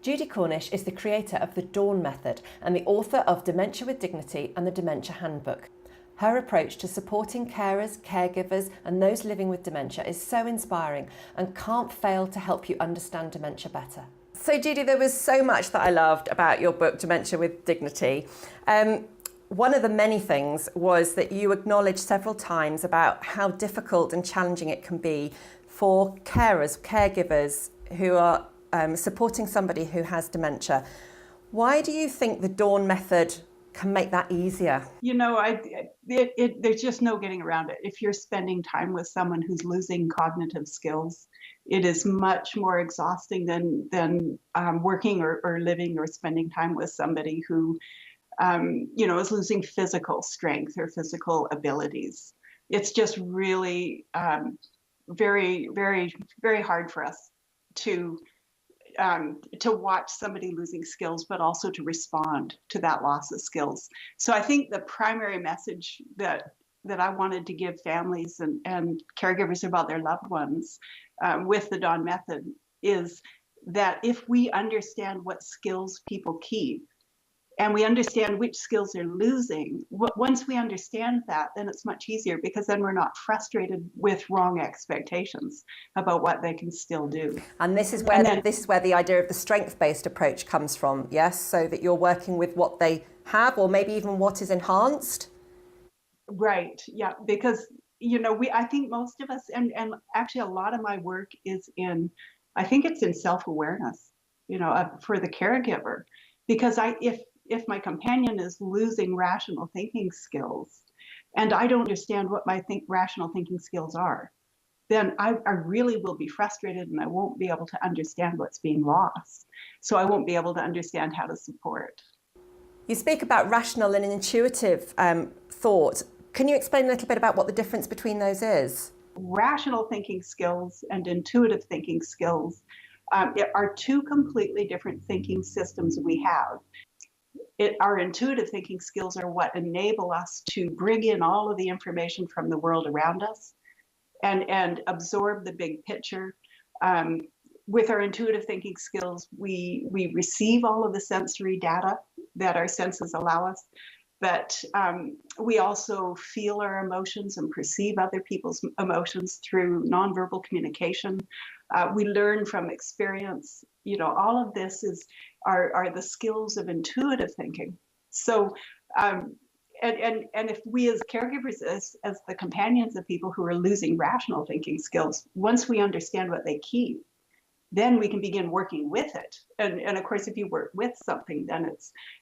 Judy Cornish is the creator of the Dawn Method and the author of Dementia with Dignity and the Dementia Handbook. Her approach to supporting carers, caregivers and those living with dementia is so inspiring and can't fail to help you understand dementia better. So Judy, there was so much that I loved about your book, Dementia with Dignity. One of the many things was that you acknowledged several times about how difficult and challenging it can be for carers, caregivers who are supporting somebody who has dementia. Why do you think the Dawn Method can make that easier? You know, there's just no getting around it. If you're spending time with someone who's losing cognitive skills, it is much more exhausting than working or living or spending time with somebody who, is losing physical strength or physical abilities. It's just really very, very, very hard for us to watch somebody losing skills, but also to respond to that loss of skills. So I think the primary message that I wanted to give families and caregivers about their loved ones with the Dawn Method is that if we understand what skills people keep, and we understand which skills they're losing, once we understand that, then it's much easier, because then we're not frustrated with wrong expectations about what they can still do. And this is where the idea of the strength-based approach comes from, yes? So that you're working with what they have, or maybe even what is enhanced? Right, yeah, because, I think most of us, and actually a lot of my work is I think it's in self-awareness, for the caregiver. Because if my companion is losing rational thinking skills, and I don't understand what my rational thinking skills are, then I really will be frustrated, and I won't be able to understand what's being lost. So I won't be able to understand how to support. You speak about rational and intuitive thought. Can you explain a little bit about what the difference between those is? Rational thinking skills and intuitive thinking skills are two completely different thinking systems we have. Our intuitive thinking skills are what enable us to bring in all of the information from the world around us and absorb the big picture. With our intuitive thinking skills, we receive all of the sensory data that our senses allow us, but we also feel our emotions and perceive other people's emotions through nonverbal communication. We learn from experience. All of this are the skills of intuitive thinking. So, and if we as caregivers, as the companions of people who are losing rational thinking skills, once we understand what they keep, then we can begin working with it. And of course, if you work with something, then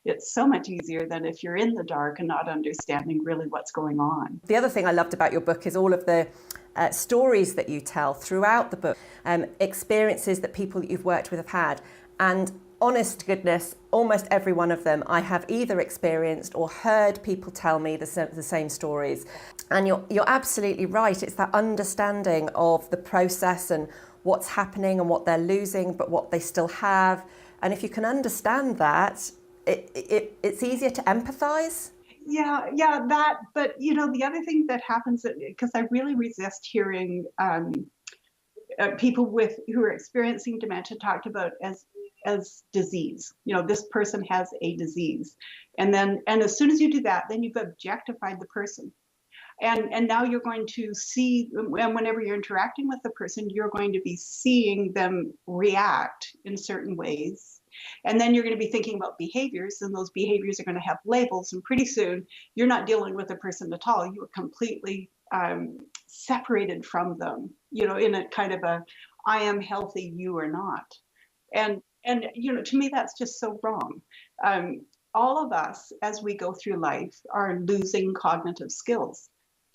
it's so much easier than if you're in the dark and not understanding really what's going on. The other thing I loved about your book is all of the stories that you tell throughout the book, experiences that people that you've worked with have had. And honest to goodness, almost every one of them I have either experienced or heard people tell me the same stories. And you're absolutely right. It's that understanding of the process and what's happening and what they're losing, but what they still have. And if you can understand that, it's easier to empathize. Yeah, that. But the other thing that happens, because I really resist hearing people who are experiencing dementia talked about as disease. This person has a disease, and as soon as you do that, then you've objectified the person. And now you're going to see, and whenever you're interacting with the person, you're going to be seeing them react in certain ways. And then you're going to be thinking about behaviors, and those behaviors are going to have labels. And pretty soon, you're not dealing with a person at all. You are completely separated from them, in a kind of I am healthy, you are not. And to me, that's just so wrong. All of us, as we go through life, are losing cognitive skills.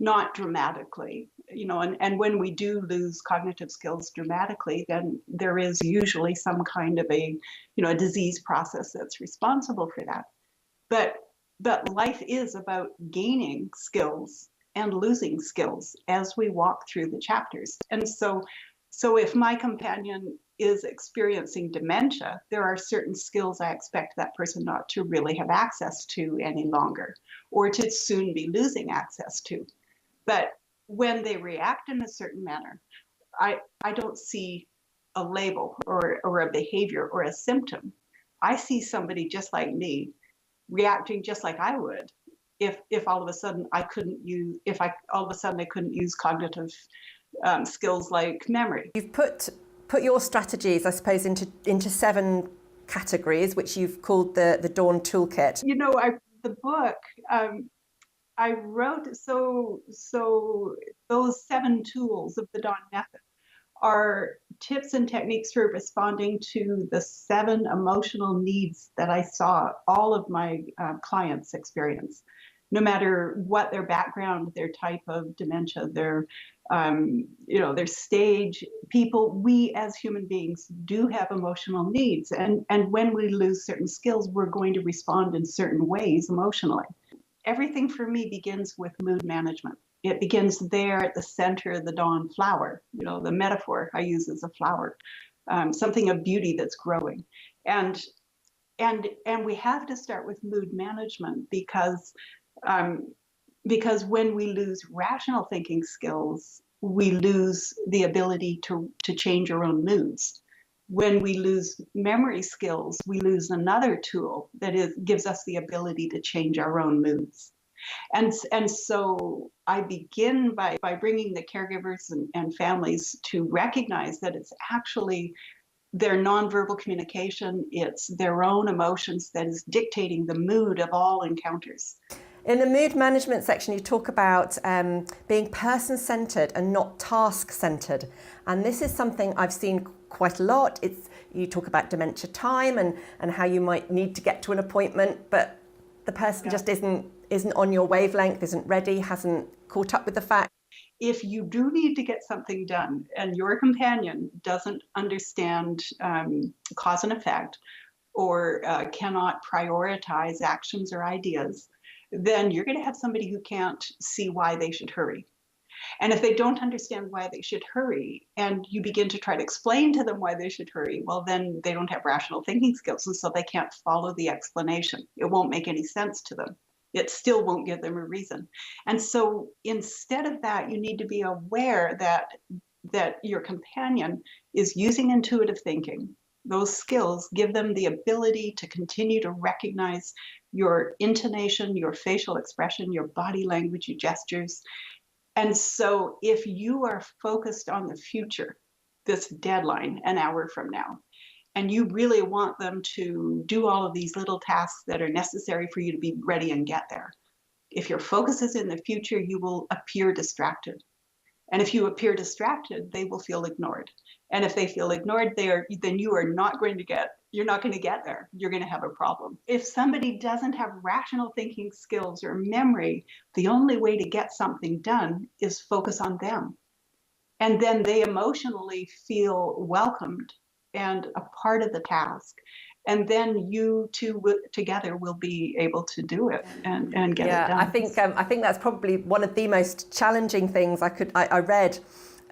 Not dramatically, and when we do lose cognitive skills dramatically, then there is usually some kind of a disease process that's responsible for that. But life is about gaining skills and losing skills as we walk through the chapters. And so if my companion is experiencing dementia, there are certain skills I expect that person not to really have access to any longer, or to soon be losing access to. But when they react in a certain manner, I don't see a label or a behavior or a symptom. I see somebody just like me reacting just like I would if all of a sudden I couldn't use if I all of a sudden I couldn't use cognitive skills like memory. You've put your strategies, I suppose, into 7 categories, which you've called the Dawn Toolkit. You know, the book I wrote so those 7 tools of the Dawn method are tips and techniques for responding to the 7 emotional needs that I saw all of my clients experience, no matter what their background, their type of dementia, their their stage. We as human beings do have emotional needs, and when we lose certain skills, we're going to respond in certain ways emotionally. Everything for me begins with mood management. It begins there at the center of the dawn flower. The metaphor I use is a flower, something of beauty that's growing. And we have to start with mood management because when we lose rational thinking skills, we lose the ability to change our own moods. When we lose memory skills, we lose another tool that gives us the ability to change our own moods. And so I begin by bringing the caregivers and families to recognize that it's actually their nonverbal communication, it's their own emotions that is dictating the mood of all encounters. In the mood management section, you talk about being person-centered and not task-centered. And this is something I've seen quite a lot. You talk about dementia time and how you might need to get to an appointment, but the person just isn't on your wavelength, isn't ready, hasn't caught up with the fact. If you do need to get something done and your companion doesn't understand cause and effect or cannot prioritize actions or ideas, then you're going to have somebody who can't see why they should hurry. And if they don't understand why they should hurry, and you begin to try to explain to them why they should hurry, well, then they don't have rational thinking skills, and so they can't follow the explanation. It won't make any sense to them. It still won't give them a reason. And so instead of that, you need to be aware that your companion is using intuitive thinking. Those skills give them the ability to continue to recognize your intonation, your facial expression, your body language, your gestures. And so if you are focused on the future, this deadline an hour from now, and you really want them to do all of these little tasks that are necessary for you to be ready and get there, if your focus is in the future, you will appear distracted. And if you appear distracted, they will feel ignored. And if they feel ignored, then you're not going to get there. You're going to have a problem. If somebody doesn't have rational thinking skills or memory, the only way to get something done is focus on them. And then they emotionally feel welcomed and a part of the task. And then you two together will be able to do it and get it done. I think that's probably one of the most challenging things I read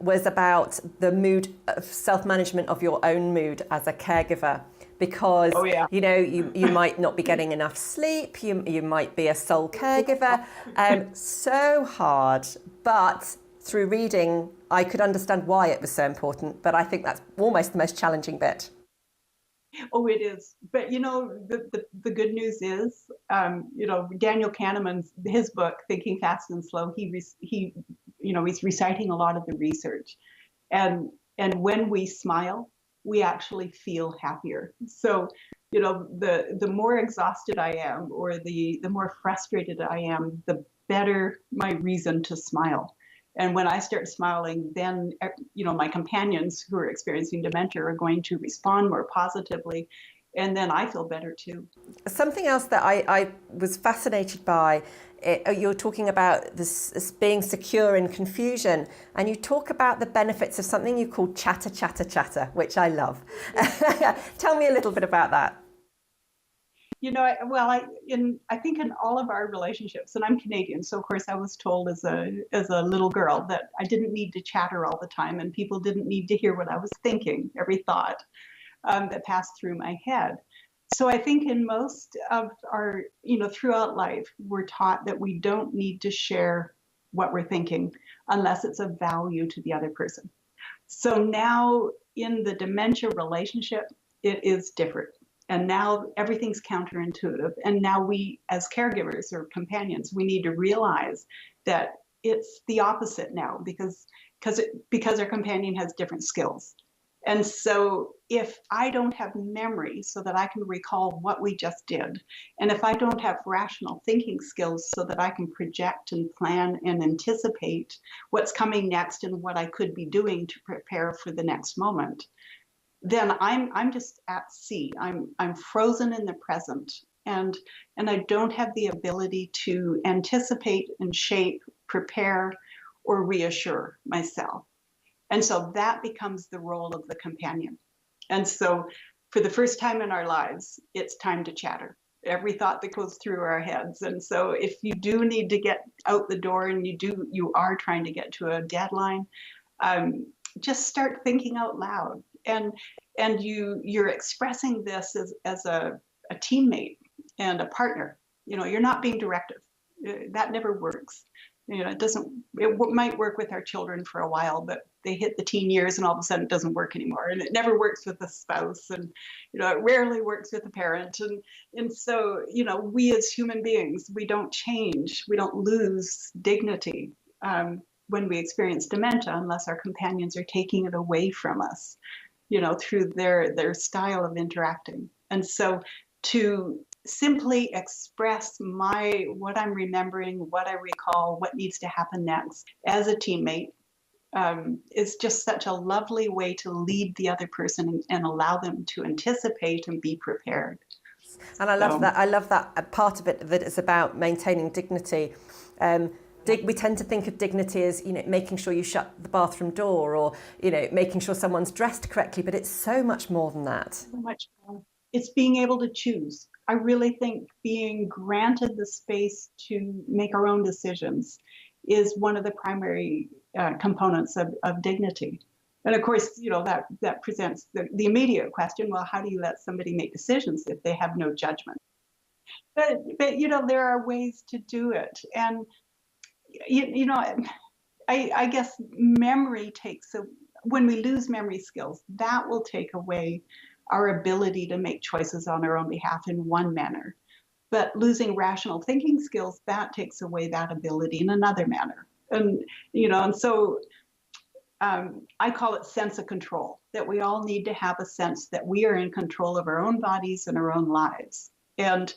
was about the mood of self-management of your own mood as a caregiver. Because you might not be getting enough sleep, you might be a sole caregiver, so hard. But through reading, I could understand why it was so important. But I think that's almost the most challenging bit. Oh, it is. But the good news is, Daniel Kahneman's his book Thinking Fast and Slow. He's reciting a lot of the research, and when we smile, we actually feel happier. So, the more exhausted I am or the more frustrated I am, the better my reason to smile. And when I start smiling, then, my companions who are experiencing dementia are going to respond more positively. And then I feel better too. Something else that I was fascinated by, you're talking about this being secure in confusion, and you talk about the benefits of something you call chatter, chatter, chatter, which I love. Tell me a little bit about that. I think in all of our relationships, and I'm Canadian, so of course I was told as a little girl that I didn't need to chatter all the time, and people didn't need to hear what I was thinking, every thought that passed through my head. So I think in most of our, throughout life, we're taught that we don't need to share what we're thinking unless it's of value to the other person. So now in the dementia relationship, it is different. And now everything's counterintuitive. And now we, as caregivers or companions, we need to realize that it's the opposite now because our companion has different skills. And so if I don't have memory so that I can recall what we just did, and if I don't have rational thinking skills so that I can project and plan and anticipate what's coming next and what I could be doing to prepare for the next moment, then I'm just at sea. I'm frozen in the present, and I don't have the ability to anticipate and shape, prepare, or reassure myself. And so that becomes the role of the companion. And so for the first time in our lives, it's time to chatter. Every thought that goes through our heads. And so if you do need to get out the door and you are trying to get to a deadline, just start thinking out loud. And you're expressing this as a teammate and a partner. You're not being directive. That never works. It might work with our children for a while, but they hit the teen years and all of a sudden it doesn't work anymore. And it never works with a spouse, and it rarely works with a parent. And so, we as human beings, we don't change, we don't lose dignity when we experience dementia unless our companions are taking it away from us, through their style of interacting. And so to simply express what I'm remembering, what I recall, what needs to happen next as a teammate is just such a lovely way to lead the other person and allow them to anticipate and be prepared. And I love that. I love that part of it that is about maintaining dignity. We tend to think of dignity as, making sure you shut the bathroom door or, making sure someone's dressed correctly, but it's so much more than that. So much more. It's being able to choose. I really think being granted the space to make our own decisions is one of the primary components of dignity. And of course, that presents the immediate question, well, how do you let somebody make decisions if they have no judgment? But there are ways to do it. And, I guess memory when we lose memory skills, that will take away our ability to make choices on our own behalf in one manner. But losing rational thinking skills, that takes away that ability in another manner. And, so I call it sense of control, that we all need to have a sense that we are in control of our own bodies and our own lives. And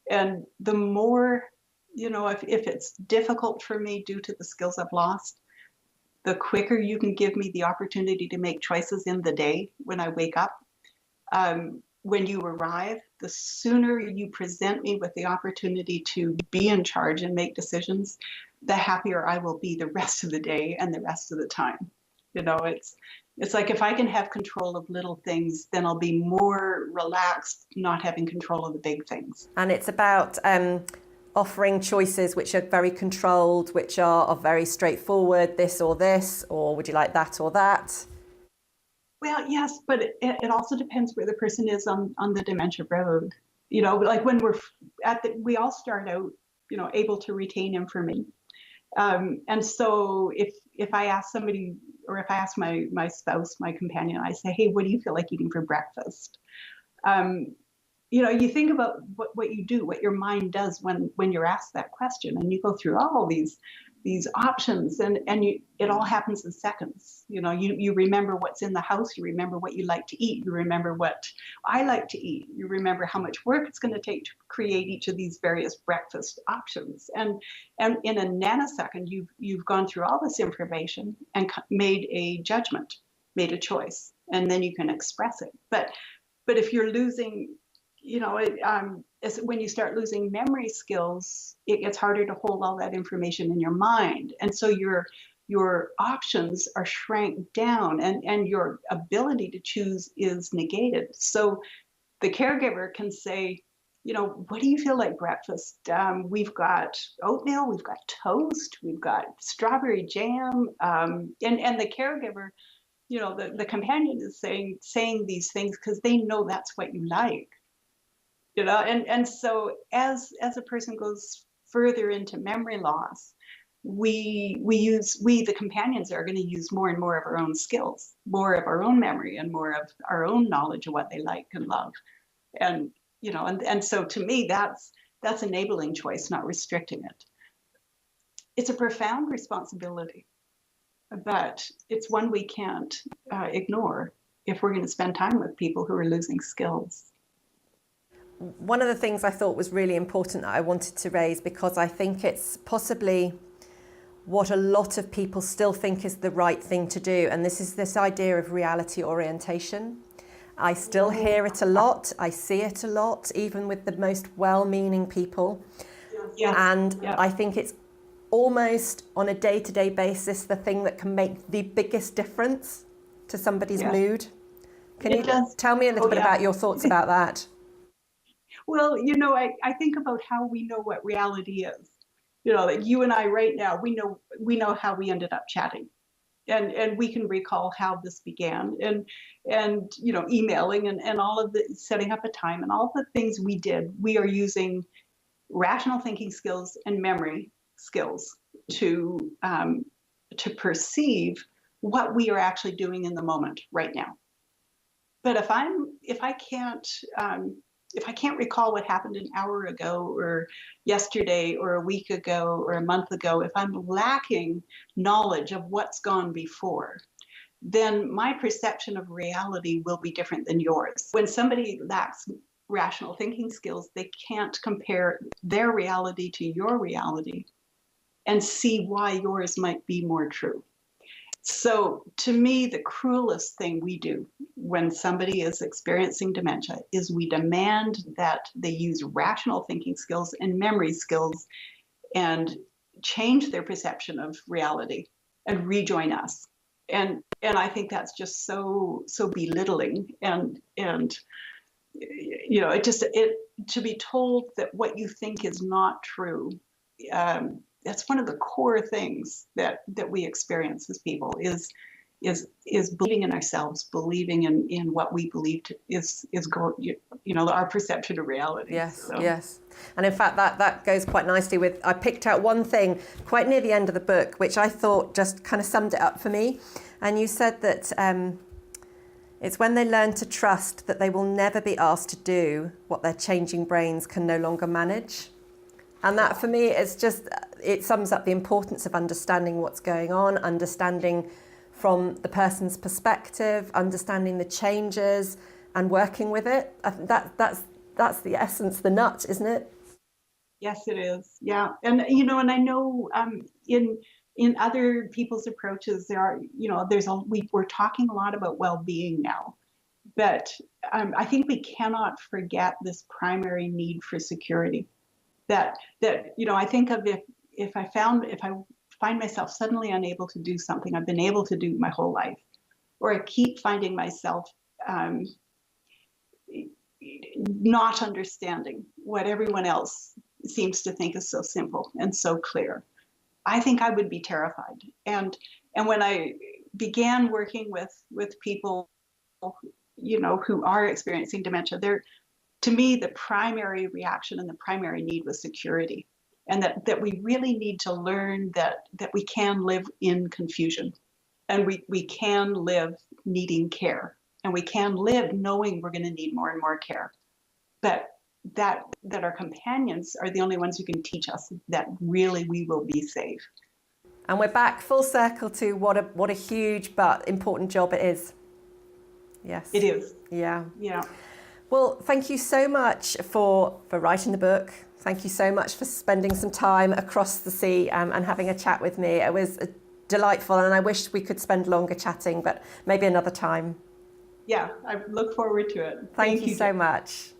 the more, if it's difficult for me due to the skills I've lost, the quicker you can give me the opportunity to make choices in the day when I wake up. When you arrive, the sooner you present me with the opportunity to be in charge and make decisions, the happier I will be the rest of the day and the rest of the time. It's like if I can have control of little things, then I'll be more relaxed not having control of the big things. And it's about offering choices which are very controlled, which are very straightforward, this, or would you like that or that? Well, yes, but it also depends where the person is on the dementia road. Like when we're we all start out, able to retain information. And so if I ask somebody, or if I ask my spouse, my companion, I say, hey, what do you feel like eating for breakfast? You think about what you do, what your mind does when you're asked that question, and you go through all these options, and it all happens in seconds. You remember what's in the house, you remember what you like to eat, you remember what I like to eat, you remember how much work it's going to take to create each of these various breakfast options, and in a nanosecond you've gone through all this information and made a judgment, made a choice, and then you can express it. But if you're losing, when you start losing memory skills, it gets harder to hold all that information in your mind. And so your options are shrank down, and your ability to choose is negated. So the caregiver can say, what do you feel like breakfast? We've got oatmeal, we've got toast, we've got strawberry jam. And the caregiver, the companion is saying these things because they know that's what you like. And so as a person goes further into memory loss, we the companions are going to use more and more of our own skills, more of our own memory, and more of our own knowledge of what they like and love. And and so to me, that's enabling choice, not restricting it. It's a profound responsibility, but it's one we can't ignore if we're going to spend time with people who are losing skills. One of the things I thought was really important that I wanted to raise, because I think it's possibly what a lot of people still think is the right thing to do, and this idea of reality orientation. I still hear it a lot, I see it a lot, even with the most well-meaning people. Yes. And Yeah. I think it's almost on a day-to-day basis the thing that can make the biggest difference to somebody's mood. Can you tell me a little bit about your thoughts about that? Well, I think about how we know what reality is. That you and I right now, we know how we ended up chatting. And we can recall how this began, and emailing and all of the setting up a time and all the things we did. We are using rational thinking skills and memory skills to perceive what we are actually doing in the moment right now. But if I can't recall what happened an hour ago or yesterday or a week ago or a month ago, if I'm lacking knowledge of what's gone before, then my perception of reality will be different than yours. When somebody lacks rational thinking skills, they can't compare their reality to your reality and see why yours might be more true. So to me, the cruelest thing we do when somebody is experiencing dementia is we demand that they use rational thinking skills and memory skills and change their perception of reality and rejoin us. And I think that's just so belittling, and to be told that what you think is not true. That's one of the core things that we experience as people is believing in ourselves, believing in what we believe is our perception of reality. Yes, so. Yes. And in fact, that goes quite nicely with, I picked out one thing quite near the end of the book, which I thought just kind of summed it up for me. And you said that it's when they learn to trust that they will never be asked to do what their changing brains can no longer manage. And that for me is just, it sums up the importance of understanding what's going on, understanding from the person's perspective, understanding the changes and working with it. I think that's the essence, the nut, isn't it? Yes, it is. Yeah. And, and I know in other people's approaches, there are, we're talking a lot about well-being now, but I think we cannot forget this primary need for security. That I think of if I find myself suddenly unable to do something I've been able to do my whole life, or I keep finding myself not understanding what everyone else seems to think is so simple and so clear, I think I would be terrified. And when I began working with people, who are experiencing dementia, to me, the primary reaction and the primary need was security, and that we really need to learn that we can live in confusion, and we can live needing care, and we can live knowing we're going to need more and more care, but that our companions are the only ones who can teach us that really we will be safe. And we're back full circle to what a huge but important job it is. Yes. It is. Yeah. Yeah. Well, thank you so much for writing the book. Thank you so much for spending some time across the sea and having a chat with me. It was delightful, and I wish we could spend longer chatting, but maybe another time. Yeah, I look forward to it. Thank you so much.